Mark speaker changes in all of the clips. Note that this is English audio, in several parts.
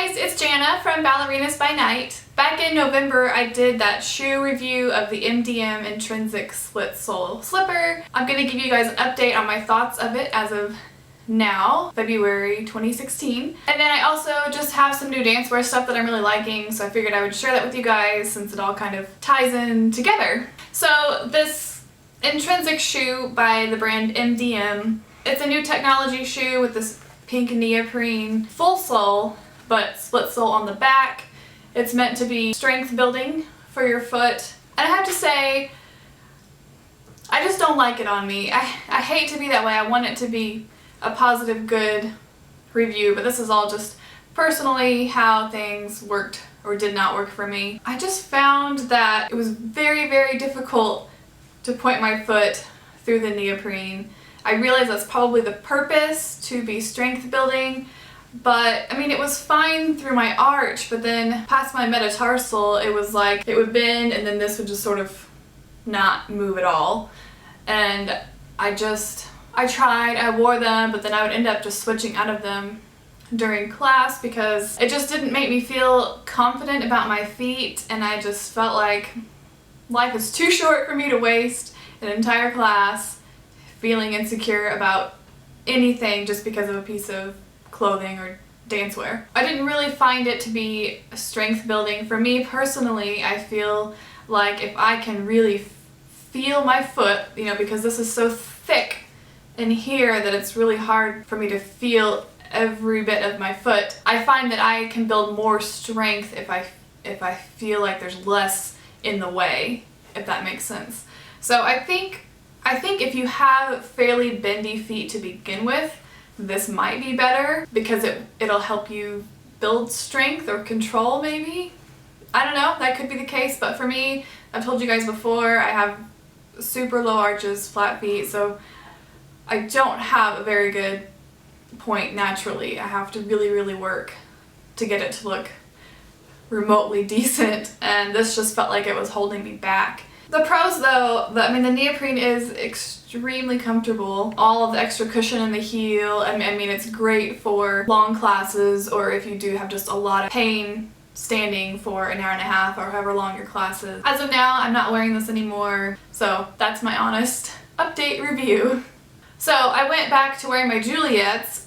Speaker 1: guys, it's Jana from Ballerinas by Night. Back in November, I did that shoe review of the MDM Intrinsic split sole slipper. I'm going to give you guys an update on my thoughts of it as of now, February 2016. And then I also just have some new dancewear stuff that I'm really liking, so I figured I would share that with you guys since it all kind of ties in together. So this Intrinsic shoe by the brand MDM, it's a new technology shoe with this pink neoprene full sole, but split sole on the back. It's meant to be strength building for your foot. And I have to say, I just don't like it on me. I hate to be that way. I want it to be a positive, good review, but this is all just personally how things worked or did not work for me. I just found that it was very, very difficult to point my foot through the neoprene. I realize that's probably the purpose, to be strength building, but I mean it was fine through my arch, but then past my metatarsal it was like it would bend and then this would just sort of not move at all. And I tried, I wore them, but then I would end up just switching out of them during class because it just didn't make me feel confident about my feet, and I just felt like life is too short for me to waste an entire class feeling insecure about anything just because of a piece of clothing or dancewear. I didn't really find it to be strength building. For me personally, I feel like if I can really feel my foot, you know, because this is so thick in here that it's really hard for me to feel every bit of my foot, I find that I can build more strength if I feel like there's less in the way, if that makes sense. So I think if you have fairly bendy feet to begin with, this might be better because it'll help you build strength or control maybe. I don't know, that could be the case, but for me, I've told you guys before, I have super low arches, flat feet, so I don't have a very good point naturally. I have to really, really work to get it to look remotely decent, and this just felt like it was holding me back. The pros though, the neoprene is extremely comfortable. All of the extra cushion in the heel, I mean it's great for long classes or if you do have just a lot of pain standing for an hour and a half or however long your class is. As of now, I'm not wearing this anymore, so that's my honest update review. So I went back to wearing my Juliets,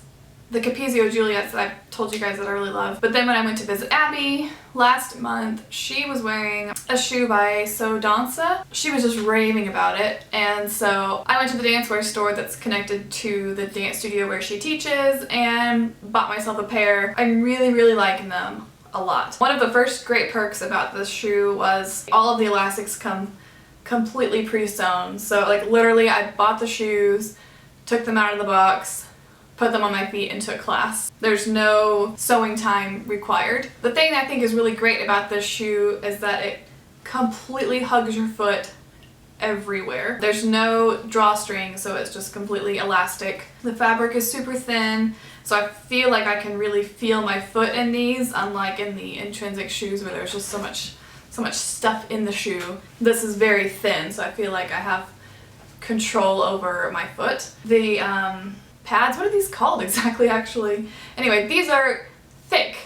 Speaker 1: the Capezio Juliets that I told you guys that I really love. But then when I went to visit Abby last month, she was wearing a shoe by So Danse. She was just raving about it, and so I went to the dancewear store that's connected to the dance studio where she teaches and bought myself a pair. I'm really, really liking them a lot. One of the first great perks about this shoe was all of the elastics come completely pre-sewn. So like literally I bought the shoes, took them out of the box, put them on my feet and took class. There's no sewing time required. The thing that I think is really great about this shoe is that it completely hugs your foot everywhere. There's no drawstring, so it's just completely elastic. The fabric is super thin, so I feel like I can really feel my foot in these, unlike in the Intrinsic shoes where there's just so much stuff in the shoe. This is very thin, so I feel like I have control over my foot. The pads, what are these called exactly actually? Anyway, these are thick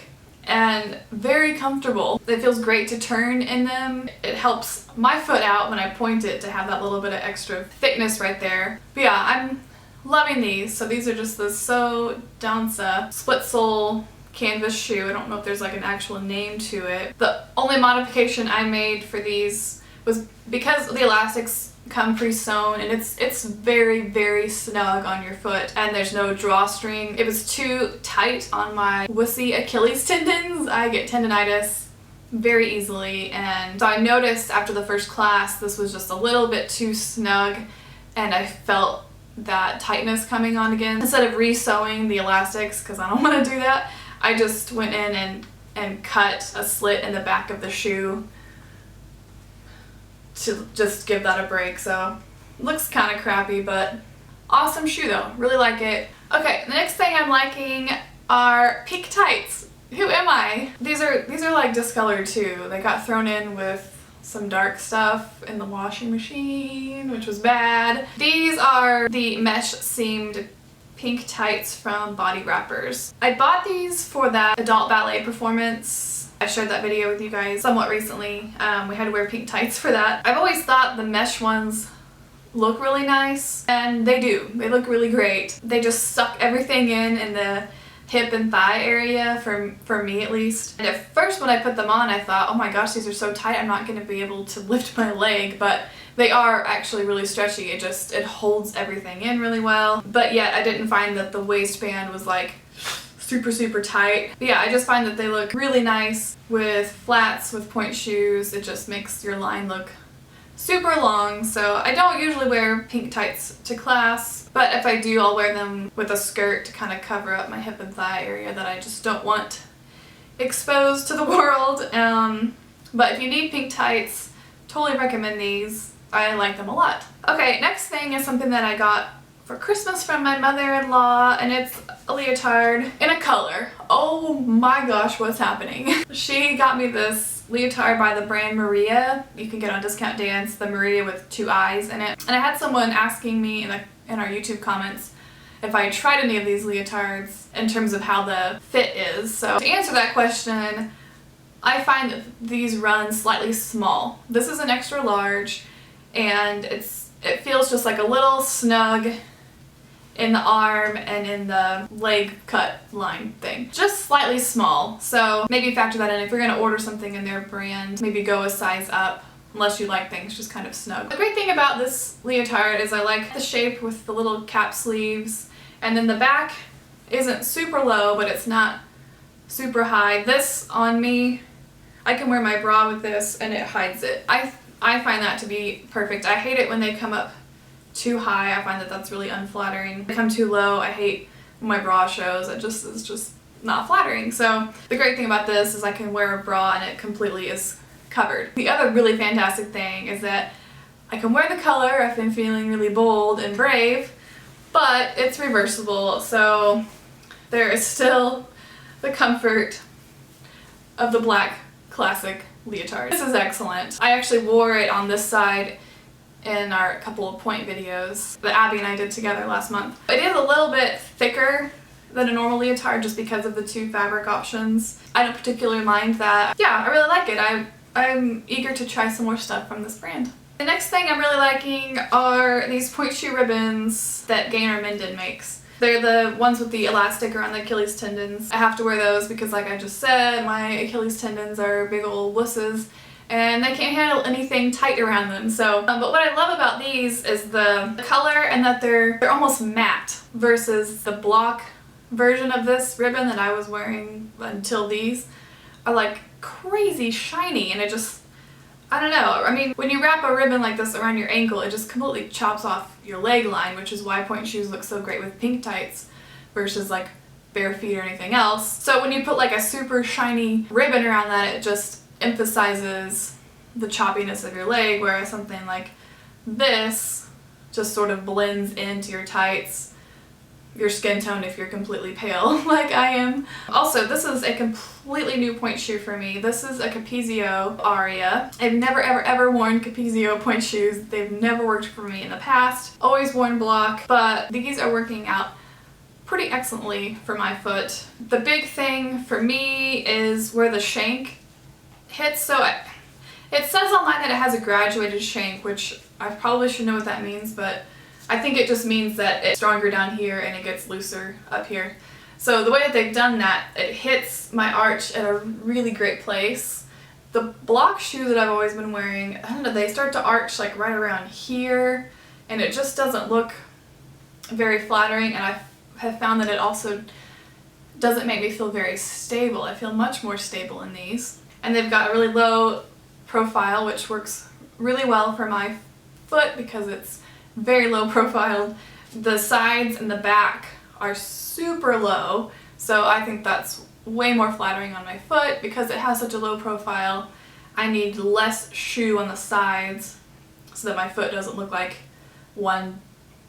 Speaker 1: and very comfortable. It feels great to turn in them. It helps my foot out when I point it to have that little bit of extra thickness right there. But yeah, I'm loving these. So these are just the So Danse split sole canvas shoe. I don't know if there's like an actual name to it. The only modification I made for these was because the elastics come pre-sewn and it's very, very snug on your foot and there's no drawstring. It was too tight on my wussy Achilles tendons. I get tendonitis very easily, and so I noticed after the first class this was just a little bit too snug and I felt that tightness coming on again. Instead of re-sewing the elastics, because I don't want to do that, I just went in and cut a slit in the back of the shoe to just give that a break. So looks kind of crappy, but awesome shoe though. Really like it. Okay, the next thing I'm liking are pink tights. Who am I? These are like discolored too. They got thrown in with some dark stuff in the washing machine, which was bad. These are the mesh seamed pink tights from Body Wrappers. I bought these for that adult ballet performance. I shared that video with you guys somewhat recently. We had to wear pink tights for that. I've always thought the mesh ones look really nice, and they do. They look really great. They just suck everything in the hip and thigh area, for me at least. And at first when I put them on, I thought, oh my gosh, these are so tight, I'm not going to be able to lift my leg, but they are actually really stretchy. It holds everything in really well. But yet I didn't find that the waistband was like super tight. But yeah, I just find that they look really nice with flats, with pointe shoes. It just makes your line look super long. So I don't usually wear pink tights to class, but if I do, I'll wear them with a skirt to kind of cover up my hip and thigh area that I just don't want exposed to the world. But if you need pink tights, totally recommend these. I like them a lot. Okay, next thing is something that I got for Christmas from my mother-in-law, and it's a leotard in a color. Oh my gosh, what's happening? She got me this leotard by the brand Maria. You can get on Discount Dance, the Maria with 2 eyes in it. And I had someone asking me in our YouTube comments if I had tried any of these leotards in terms of how the fit is. So to answer that question, I find that these run slightly small. This is an extra large, and it feels just like a little snug in the arm and in the leg cut line thing. Just slightly small, so maybe factor that in. If you're going to order something in their brand, maybe go a size up, unless you like things just kind of snug. The great thing about this leotard is I like the shape with the little cap sleeves, and then the back isn't super low, but it's not super high. This on me, I can wear my bra with this and it hides it. I find that to be perfect. I hate it when they come up too high. I find that that's really unflattering. When they come too low, I hate when my bra shows. It's just not flattering. So the great thing about this is I can wear a bra and it completely is covered. The other really fantastic thing is that I can wear the color. I've been feeling really bold and brave, but it's reversible, so there is still the comfort of the black classic leotard. This is excellent. I actually wore it on this side in our couple of Pointe videos that Abby and I did together last month. It is a little bit thicker than a normal leotard just because of the 2 fabric options. I don't particularly mind that. Yeah, I really like it. I'm eager to try some more stuff from this brand. The next thing I'm really liking are these pointe shoe ribbons that Gaynor Minden makes. They're the ones with the elastic around the Achilles tendons. I have to wear those because, like I just said, my Achilles tendons are big old wusses and they can't handle anything tight around them. So, but what I love about these is the color and that they're almost matte versus the block version of this ribbon that I was wearing until these are like crazy shiny, and it just, I don't know. I mean, when you wrap a ribbon like this around your ankle, it just completely chops off your leg line, which is why pointe shoes look so great with pink tights versus like bare feet or anything else. So when you put like a super shiny ribbon around that, it just emphasizes the choppiness of your leg, whereas something like this just sort of blends into your tights, your skin tone if you're completely pale like I am. Also, this is a completely new pointe shoe for me. This is a Capezio Aria. I've never ever worn Capezio pointe shoes. They've never worked for me in the past. Always worn block, but these are working out pretty excellently for my foot. The big thing for me is where the shank hits. So it says online that it has a graduated shank, which I probably should know what that means, but I think it just means that it's stronger down here and it gets looser up here. So the way that they've done that, it hits my arch at a really great place. The block shoe that I've always been wearing, I don't know, they start to arch like right around here, and it just doesn't look very flattering, and I have found that it also doesn't make me feel very stable. I feel much more stable in these. And they've got a really low profile, which works really well for my foot because it's very low profiled. The sides and the back are super low, so I think that's way more flattering on my foot. Because it has such a low profile, I need less shoe on the sides so that my foot doesn't look like one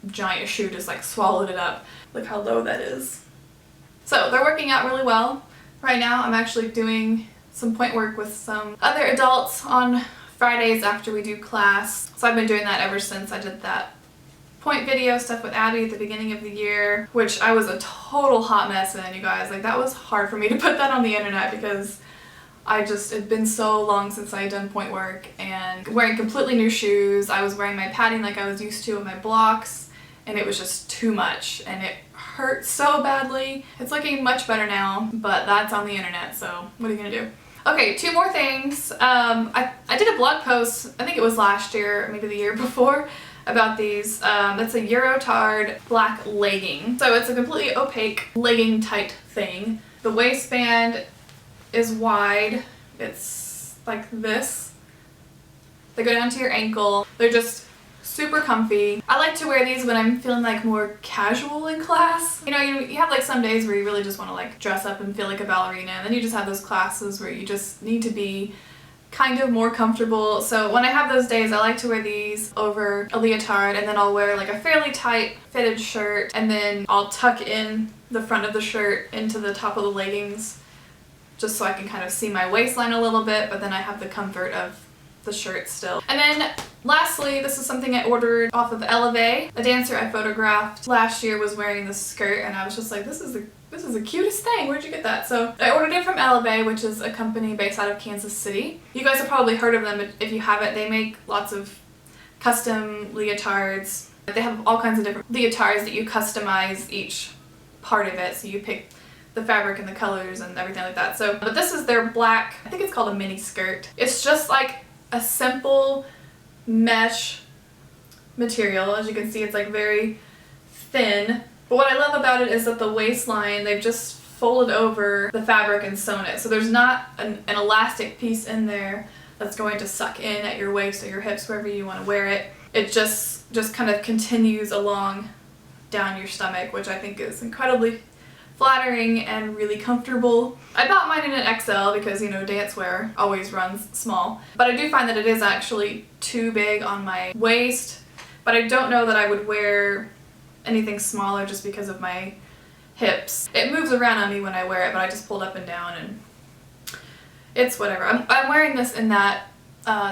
Speaker 1: giant shoe just like swallowed it up. Look how low that is. So they're working out really well. Right now I'm actually doing some pointe work with some other adults on Fridays after we do class. So I've been doing that ever since I did that Pointe video stuff with Abby at the beginning of the year, which I was a total hot mess in, you guys. Like, that was hard for me to put that on the internet because it'd been so long since I had done pointe work, and wearing completely new shoes. I was wearing my padding like I was used to in my blocks, and it was just too much, and it hurt so badly. It's looking much better now, but that's on the internet, so what are you gonna do? Okay, 2 more things. I did a blog post, I think it was last year, maybe the year before, about these. That's a Leotard black legging. So it's a completely opaque legging type thing. The waistband is wide. It's like this. They go down to your ankle. They're just super comfy. I like to wear these when I'm feeling like more casual in class. You know, you have like some days where you really just want to like dress up and feel like a ballerina, and then you just have those classes where you just need to be kind of more comfortable. So when I have those days, I like to wear these over a leotard, and then I'll wear like a fairly tight fitted shirt, and then I'll tuck in the front of the shirt into the top of the leggings just so I can kind of see my waistline a little bit, but then I have the comfort of the shirt still. And then lastly, this is something I ordered off of Elevate. A dancer I photographed last year was wearing this skirt, and I was just like, this is the cutest thing. Where'd you get that? So I ordered it from Elevate, which is a company based out of Kansas City. You guys have probably heard of them, but if you haven't, they make lots of custom leotards. They have all kinds of different leotards that you customize each part of it, so you pick the fabric and the colors and everything like that. So, but this is their black, I think it's called a mini skirt. It's just like a simple mesh material. As you can see, it's like very thin. But what I love about it is that the waistline, they've just folded over the fabric and sewn it. So there's not an elastic piece in there that's going to suck in at your waist or your hips, wherever you want to wear it. It just kind of continues along down your stomach, which I think is incredibly flattering and really comfortable. I bought mine in an XL because, you know, dancewear always runs small. But I do find that it is actually too big on my waist. But I don't know that I would wear anything smaller just because of my hips. It moves around on me when I wear it, but I just pulled up and down, and it's whatever. I'm wearing this in that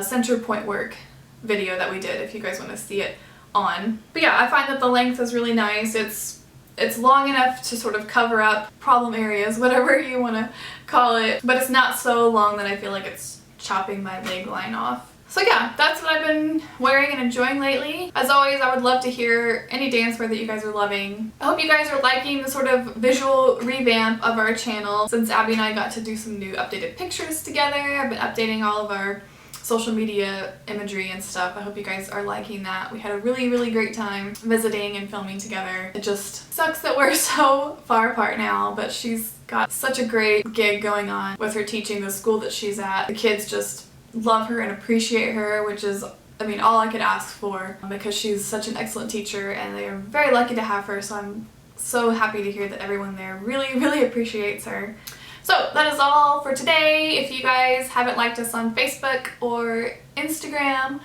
Speaker 1: center point work video that we did, if you guys want to see it on. But yeah, I find that the length is really nice. It's long enough to sort of cover up problem areas, whatever you want to call it, but it's not so long that I feel like it's chopping my leg line off. So yeah, that's what I've been wearing and enjoying lately. As always, I would love to hear any dancewear that you guys are loving. I hope you guys are liking the sort of visual revamp of our channel. Since Abby and I got to do some new updated pictures together, I've been updating all of our social media imagery and stuff. I hope you guys are liking that. We had a really, really great time visiting and filming together. It just sucks that we're so far apart now, but she's got such a great gig going on with her teaching the school that she's at. The kids just love her and appreciate her, which is, I mean, all I could ask for, because she's such an excellent teacher and they are very lucky to have her. So I'm so happy to hear that everyone there really, really appreciates her. So that is all for today. If you guys haven't liked us on Facebook or Instagram,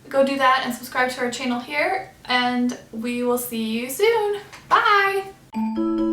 Speaker 1: go do that and subscribe to our channel here, and we will see you soon. Bye!